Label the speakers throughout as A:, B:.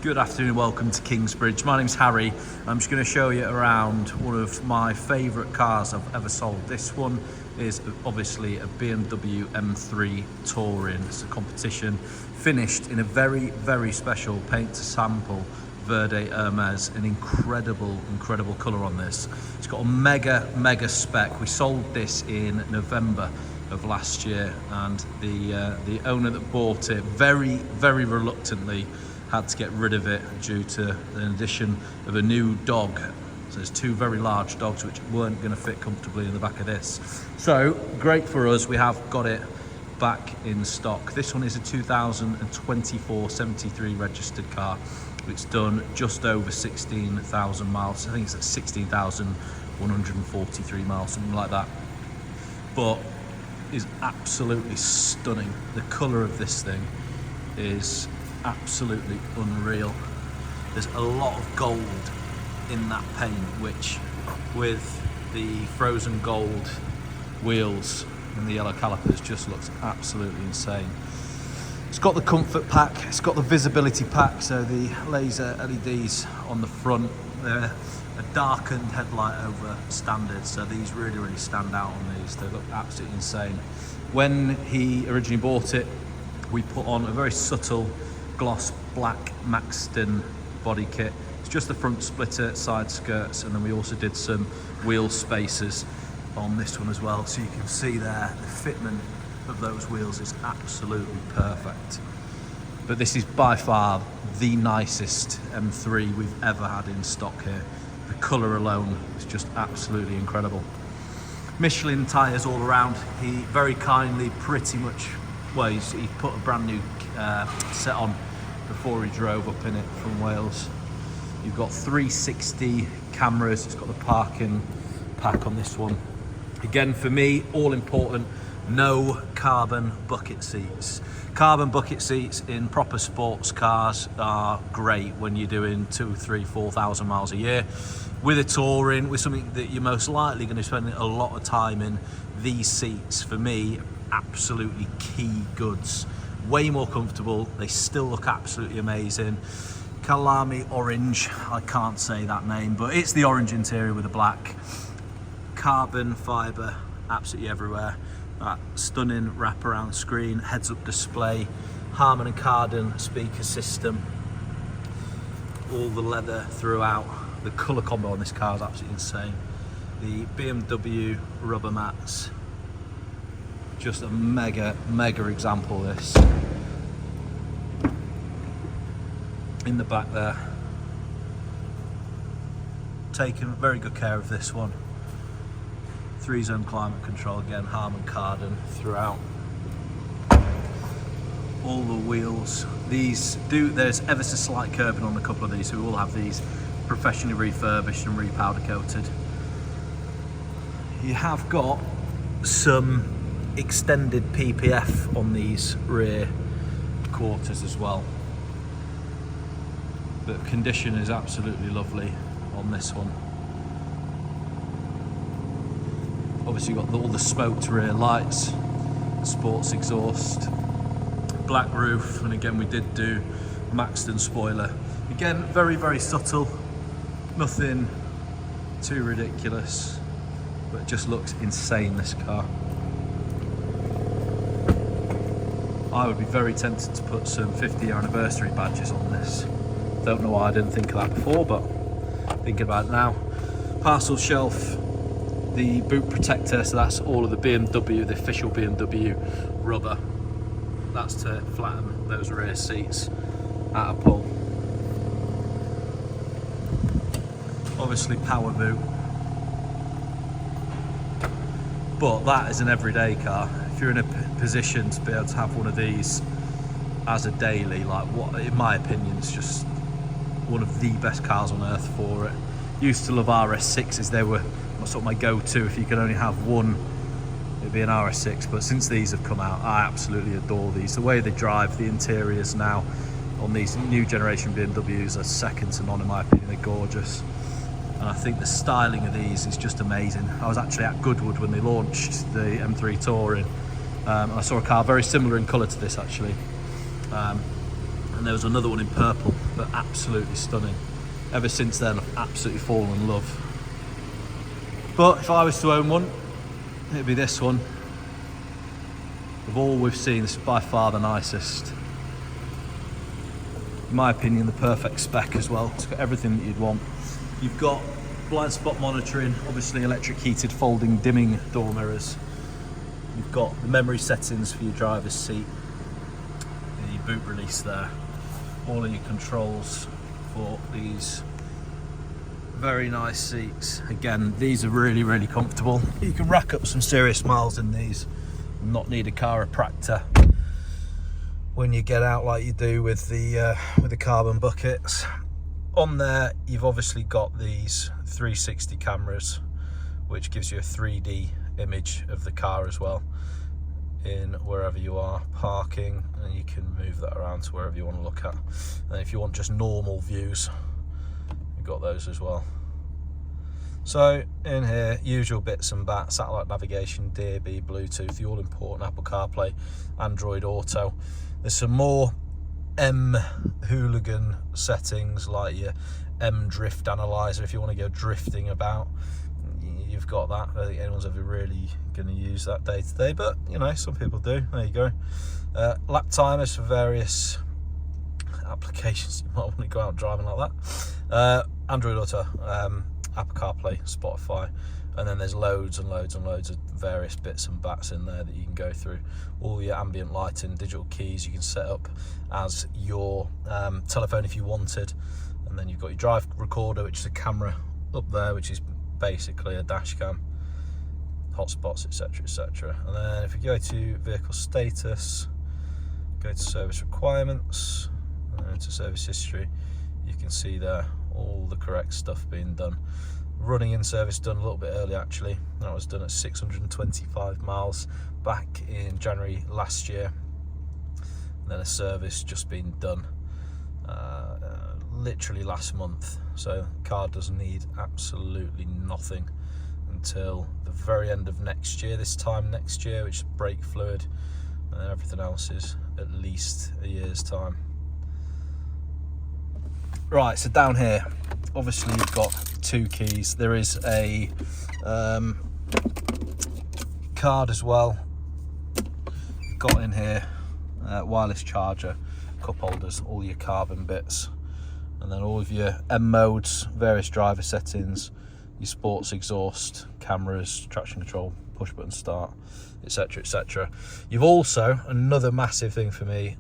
A: Good afternoon, welcome to Kingsbridge. My name's Harry. I'm just going to show you around one of my favourite cars I've ever sold. This one is obviously a BMW M3 Touring. It's a competition finished in a very, very special paint to sample VERDE Emes. An incredible colour on this. It's got a mega spec. We sold this in November of last year, and the owner that bought it very reluctantly had to get rid of it due to an addition of a new dog. So there's two very large dogs which weren't going to fit comfortably in the back of this. So great for us, we have got it back in stock. This one is a 2024 73 registered car. It's done just over 16,000 miles. I think it's at 16,143 miles, something like that. But is absolutely stunning. The colour of this thing is absolutely unreal. There's a lot of gold in that paint, which with the frozen gold wheels and the yellow calipers just looks absolutely insane. It's got the comfort pack, it's got the visibility pack, so the laser LEDs on the front, they're a darkened headlight over standard, so these really stand out on these. They look absolutely insane. When he originally bought it, we put on a very subtle gloss black Maxton body kit. It's just the front splitter, side skirts, and then we also did some wheel spacers on this one as well. So you can see there, the fitment of those wheels is absolutely perfect. But this is by far the nicest M3 we've ever had in stock here. The colour alone is just absolutely incredible. Michelin tyres all around. He very kindly he put a brand new set on before he drove up in it from Wales. You've got 360 cameras. It's got the parking pack on this one. Again, for me, all important, no carbon bucket seats. Carbon bucket seats in proper sports cars are great when you're doing 2,000, 3,000, 4,000 miles a year. With a touring, with something that you're most likely going to spend a lot of time in, these seats, for me, absolutely key goods. Way more comfortable, they still look absolutely amazing. Black-Kyalami Orange, I can't say that name, but it's the orange interior with the black. Carbon fibre, absolutely everywhere. That stunning wraparound screen, heads-up display, Harman and Kardon speaker system. All the leather throughout. The colour combo on this car is absolutely insane. The BMW rubber mats. Just a mega example of this. In the back there. Taken very good care of this one. 3-zone climate control again, Harman Kardon throughout. All the wheels. There's ever so slight curbing on a couple of these, so we will have these professionally refurbished and repowder coated. You have got some extended PPF on these rear quarters as well, but condition is absolutely lovely on this one. Obviously you've got all the smoked rear lights, sports exhaust, black roof, and again we did do Maxton spoiler. Again, very subtle, nothing too ridiculous, but it just looks insane, this car. I would be very tempted to put some 50-year anniversary badges on this. Don't know why I didn't think of that before, but thinking about it now. Parcel shelf, the boot protector, so that's all of the BMW, the official BMW rubber. That's to flatten those rear seats at a pull. Obviously power boot. But that is an everyday car. If you're in a position to be able to have one of these as a daily, like what, in my opinion, is just one of the best cars on earth for it. Used to love RS6s, they were sort of my go-to. If you could only have one, it'd be an RS6, but since these have come out, I absolutely adore these. The way they drive, the interiors now on these new generation BMWs are second to none in my opinion. They're gorgeous. And I think the styling of these is just amazing. I was actually at Goodwood when they launched the M3 Touring. I saw a car very similar in colour to this actually. And and there was another one in purple, but absolutely stunning. Ever since then, I've absolutely fallen in love. But if I was to own one, it'd be this one. Of all we've seen, this is by far the nicest. In my opinion, the perfect spec as well. It's got everything that you'd want. You've got blind spot monitoring, obviously electric heated folding dimming door mirrors. You've got the memory settings for your driver's seat, your boot release there, all of your controls for these very nice seats. Again, these are really, really comfortable. You can rack up some serious miles in these and not need a chiropractor when you get out like you do with the carbon buckets. On there, you've obviously got these 360 cameras, which gives you a 3D image of the car as well, in wherever you are parking, and you can move that around to wherever you want to look at. And if you want just normal views, you've got those as well. So in here, usual bits and bats: satellite navigation, DAB, Bluetooth, the all important Apple CarPlay, Android Auto. There's some more M hooligan settings, like your M drift analyzer if you want to go drifting about. You've got that. I don't think anyone's ever really going to use that day to day, but you know, some people do. There you go. Lap timers for various applications. You might want to go out driving like that. Android Auto, Apple CarPlay, Spotify, and then there's loads and loads and loads of various bits and bats in there that you can go through. All your ambient lighting, digital keys you can set up as your telephone if you wanted, and then you've got your drive recorder, which is a camera up there, which is basically a dash cam, hotspots, etc, etc. And then if you go to vehicle status, go to service requirements, and then to service history, you can see there all the correct stuff being done. Running in service done a little bit early actually. That was done at 625 miles back in January last year. And then a service just been done literally last month. So the car does need absolutely nothing until the very end of next year, this time next year, which is brake fluid, and everything else is at least a year's time. Right, so down here, obviously you've got two keys. There is a card as well. Got in here, wireless charger, cup holders, all your carbon bits, and then all of your M modes, various driver settings, your sports exhaust, cameras, traction control, push button start, etc, etc. You've also, another massive thing for me,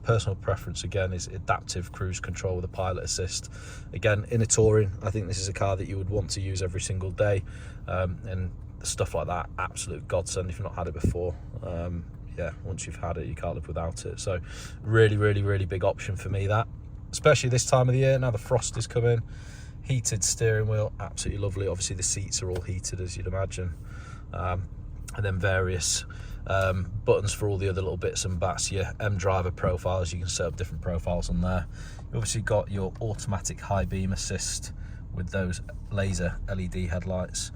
A: personal preference again, is adaptive cruise control with a pilot assist. Again, in a touring, I think this is a car that you would want to use every single day, and stuff like that, absolute godsend if you've not had it before. Yeah, once you've had it, you can't live without it. So really, really, really big option for me, that, especially this time of the year. Now the frost is coming. Heated steering wheel, absolutely lovely. Obviously the seats are all heated, as you'd imagine, and then various buttons for all the other little bits and bats. Your M driver profiles, you can set up different profiles on there. You've obviously got your automatic high beam assist with those laser LED headlights.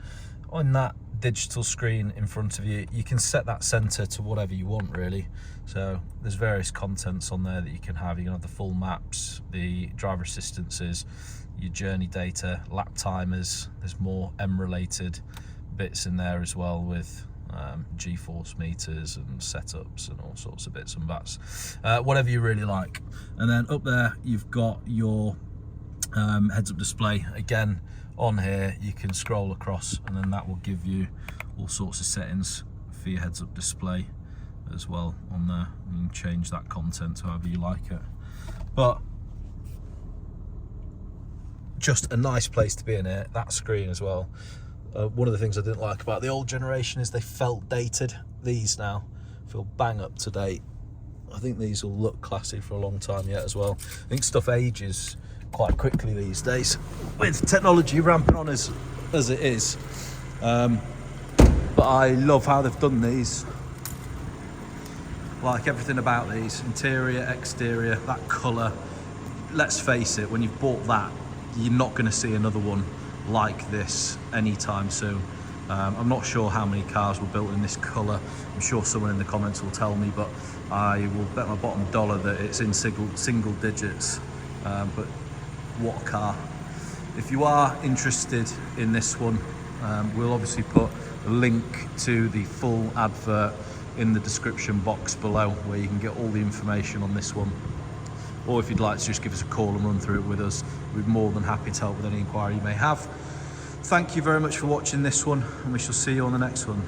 A: On that digital screen in front of you, you can set that center to whatever you want really. So there's various contents on there that you can have. You can have the full maps, the driver assistances, your journey data, lap timers. There's more M related bits in there as well, with G-force meters and setups and all sorts of bits and bats, whatever you really like. And then up there you've got your heads-up display. Again, on here you can scroll across, and then that will give you all sorts of settings for your heads-up display as well on there. You can change that content however you like it. But just a nice place to be in here. That screen as well. One of the things I didn't like about the old generation is they felt dated. These now feel bang up to date. I think these will look classy for a long time yet as well. I think stuff ages quite quickly these days with technology ramping on as it is. But I love how they've done these. Like everything about these, interior, exterior, that colour. Let's face it, when you've bought that, you're not going to see another one like this anytime soon. I'm not sure how many cars were built in this colour. I'm sure someone in the comments will tell me, but I will bet my bottom dollar that it's in single digits. But what a car. If you are interested in this one, we'll obviously put a link to the full advert in the description box below, where you can get all the information on this one. Or if you'd like to just give us a call and run through it with us, we'd be more than happy to help with any inquiry you may have. Thank you very much for watching this one, and we shall see you on the next one.